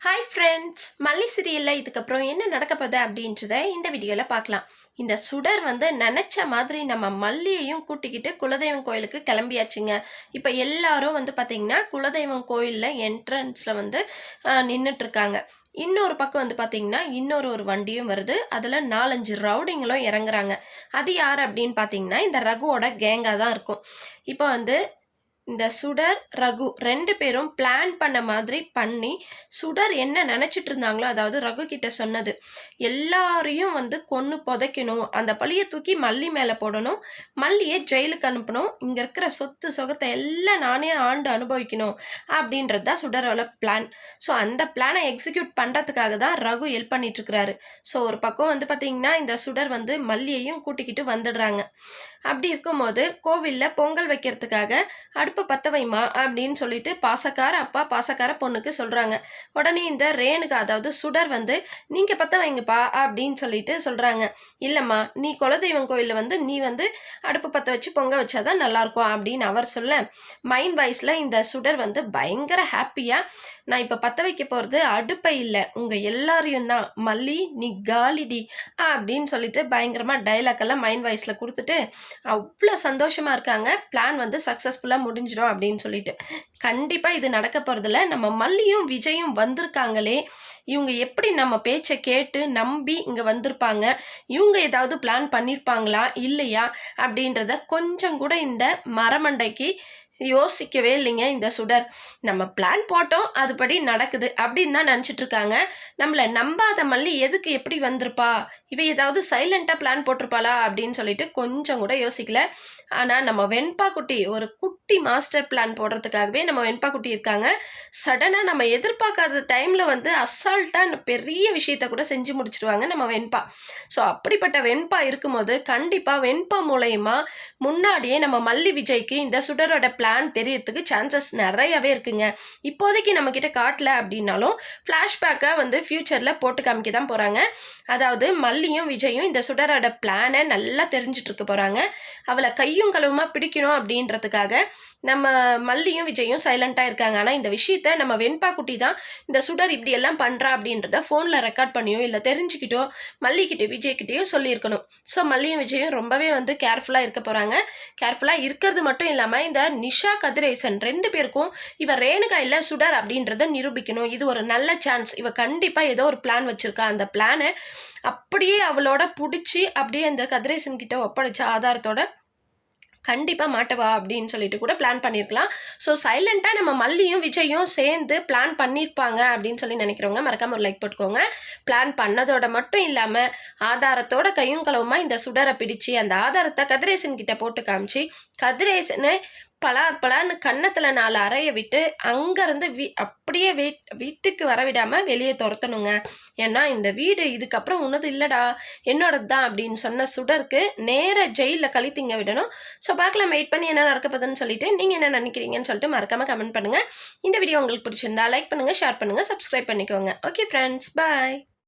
Hi friends, மல்லி சீரியலில் இதுக்கப்புறம் என்ன நடக்க போகுது அப்படின்றத இந்த வீடியோவில் பார்க்கலாம். இந்த சுடர் நினச்ச மாதிரி நம்ம மல்லியையும் கூட்டிக்கிட்டு குலதெய்வம் கோயிலுக்கு கிளம்பியாச்சுங்க. இப்போ எல்லாரும் பார்த்திங்கன்னா குலதெய்வம் கோயிலில் என்ட்ரன்ஸில் நின்றுட்டுருக்காங்க. இன்னொரு பக்கம் பார்த்திங்கன்னா இன்னொரு வண்டியும் வருது. அதில் 4-5 ரவுடிங்களும் இறங்குறாங்க. அது யார் அப்படின்னு பார்த்தீங்கன்னா இந்த ரகுவோட கேங்காக தான் இருக்கும். இப்போ இந்த சுடர் ரகு 2 பேரும் பிளான் பண்ண மாதிரி பண்ணி சுடர் என்ன நினச்சிட்டு இருந்தாங்களோ, அதாவது ரகு கிட்ட சொன்னது எல்லாரையும் கொன்று புதைக்கணும், அந்த பழியை தூக்கி மல்லி மேலே போடணும், மல்லியை ஜெயிலுக்கு அனுப்பணும், இங்கே இருக்கிற சொத்து சொகத்தை எல்லாம் நானே ஆண்டு அனுபவிக்கணும் அப்படின்றது தான் சுடரோட பிளான். ஸோ அந்த பிளானை எக்ஸிக்யூட் பண்ணுறதுக்காக தான் ரகு ஹெல்ப் பண்ணிட்டுருக்கிறாரு. ஸோ ஒரு பக்கம் பார்த்திங்கன்னா இந்த சுடர் மல்லியையும் கூட்டிக்கிட்டு வந்துடுறாங்க. அப்படி இருக்கும்போது கோவிலில் பொங்கல் வைக்கிறதுக்காக அடுப்பை பற்ற வைமா அப்படின்னு சொல்லிட்டு பாசக்கார அப்பா பாசக்கார பொண்ணுக்கு சொல்கிறாங்க. உடனே இந்த ரேணுகா, அதாவது சுடர் நீங்கள் பற்ற வைங்கப்பா அப்படின்னு சொல்லிட்டு சொல்கிறாங்க. இல்லைம்மா, நீ குலதெய்வம் கோயிலில் நீ அடுப்பு பற்ற வச்சு பொங்க வச்சாதான் நல்லாயிருக்கும் அப்படின்னு அவர் சொல்ல, மைண்ட் வாய்ஸில் இந்த சுடர் பயங்கர ஹாப்பியாக, நான் இப்போ பற்ற வைக்க போகிறது அடுப்பை இல்லை, உங்கள் எல்லாரையும் தான், மல்லி நீ காலிடி அப்படின்னு சொல்லிட்டு பயங்கரமாக டைலாக்கெல்லாம் மைண்ட் வாய்ஸில் கொடுத்துட்டு அவ்வளோ சந்தோஷமாக இருக்காங்க. பிளான் சக்ஸஸ்ஃபுல்லாக முடிஞ்சிடும் அப்படின்னு சொல்லிட்டு. கண்டிப்பாக இது நடக்க போகிறதில்ல. நம்ம மல்லியும் விஜயும் வந்திருக்காங்களே, இவங்க எப்படி நம்ம பேச்சை கேட்டு நம்பி இங்கே வந்திருப்பாங்க, இவங்க ஏதாவது பிளான் பண்ணியிருப்பாங்களா இல்லையா அப்படின்றத கொஞ்சம் கூட இந்த மரமண்டைக்கு யோசிக்கவே இல்லைங்க இந்த சுடர். நம்ம பிளான் போட்டோம், அதுபடி நடக்குது அப்படின்னு தான் நினச்சிட்டு இருக்காங்க. நம்மளை நம்பாத மல்லி எதுக்கு எப்படி வந்திருப்பா, இவ ஏதாவது சைலண்ட்டாக பிளான் போட்டிருப்பாளா அப்படின்னு சொல்லிட்டு கொஞ்சம் கூட யோசிக்கல. ஆனால் நம்ம வெண்பா குட்டி ஒரு குட்டி மாஸ்டர் பிளான் போடுறதுக்காகவே நம்ம வெண்பா குட்டி இருக்காங்க. சடனாக நம்ம எதிர்பார்க்காத டைமில் அசால்ட்டாக பெரிய விஷயத்த கூட செஞ்சு முடிச்சிடுவாங்க நம்ம வெண்பா. ஸோ அப்படிப்பட்ட வெண்பா இருக்கும்போது கண்டிப்பாக வெண்பா மூலயமா முன்னாடியே நம்ம மல்லி விஜய்க்கு இந்த சுடரோட பிளான் தெரியறதுக்கு சான்சஸ் நிறையவே இருக்குங்க. இப்போதைக்கு நம்மக்கிட்ட காட்டல அப்படின்னாலும் ஃப்ளாஷ்பேக்காக ஃப்யூச்சரில் போட்டு காமிக்க தான் போகிறாங்க. அதாவது மல்லியும் விஜயும் இந்த சுடரோட பிளானை நல்லா தெரிஞ்சிட்டு இருக்க போகிறாங்க. அவளை கையும் களவுமா பிடிக்கணும் அப்படின்றதுக்காக நம்ம மல்லியும் விஜயும் சைலண்ட்டாக இருக்காங்க. ஆனால் இந்த விஷயத்த நம்ம வெண்பா குட்டி தான் இந்த சுடர் இப்படி எல்லாம் பண்ணுறா அப்படின்றத ஃபோனில் ரெக்கார்ட் பண்ணியோ இல்லை தெரிஞ்சுக்கிட்டோ மல்லிக்கிட்டே விஜய்கிட்டையும் சொல்லியிருக்கணும். ஸோ மல்லியும் விஜயும் ரொம்பவே கேர்ஃபுல்லாக இருக்க போகிறாங்க. கேர்ஃபுல்லாக இருக்கிறது மட்டும் இல்லாமல் இந்த நிஷா கதிரேசன் 2 பேருக்கும் இவ ரேணுகா இல்லை சுடர் அப்படின்றத நிரூபிக்கணும். இது ஒரு நல்ல சான்ஸ். இவ கண்டிப்பாக ஏதோ ஒரு பிளான் வச்சுருக்கா. அந்த பிளானை அப்படியே அவளோட பிடிச்சி அப்படியே அந்த கதிரேசன் கிட்ட ஒப்படைச்ச ஆதாரத்தோட கண்டிப்பாக மாட்டவா அப்படின்னு சொல்லிட்டு கூட பிளான் பண்ணியிருக்கலாம். ஸோ சைலண்ட்டாக நம்ம மல்லியும் விஜயும் சேர்ந்து பிளான் பண்ணியிருப்பாங்க அப்படின்னு சொல்லி நினைக்கிறவங்க மறக்காமல் ஒரு லைக் போட்டுக்கோங்க. பிளான் பண்ணதோட மட்டும் இல்லாமல் ஆதாரத்தோட கையும் களவுமா இந்த சுடரை பிடிச்சி அந்த ஆதாரத்தை கதிரேசன் கிட்ட போட்டு காமிச்சு கதிரேசனை பலான்னு கன்னத்தில் 4 அறைய விட்டு அங்கேருந்து அப்படியே வீட்டுக்கு வரவிடாமல் வெளியே துரத்தணுங்க. ஏன்னா இந்த வீடு இதுக்கப்புறம் உன்னது இல்லைடா, என்னோடது தான் அப்படின்னு சொன்ன சுடருக்கு நேர ஜெயிலில் கழித்திங்க விடணும். ஸோ பார்க்கலாம், வெயிட் பண்ணி என்ன நடக்க போகுதுன்னு சொல்லிட்டு நீங்கள் என்ன நினைக்கிறீங்கன்னு சொல்லிட்டு மறக்காமல் கமெண்ட் பண்ணுங்கள். இந்த வீடியோ உங்களுக்கு பிடிச்சிருந்தா லைக் பண்ணுங்கள், ஷேர் பண்ணுங்கள், சப்ஸ்கிரைப் பண்ணிக்கோங்க. ஓகே ஃப்ரெண்ட்ஸ், பாய்.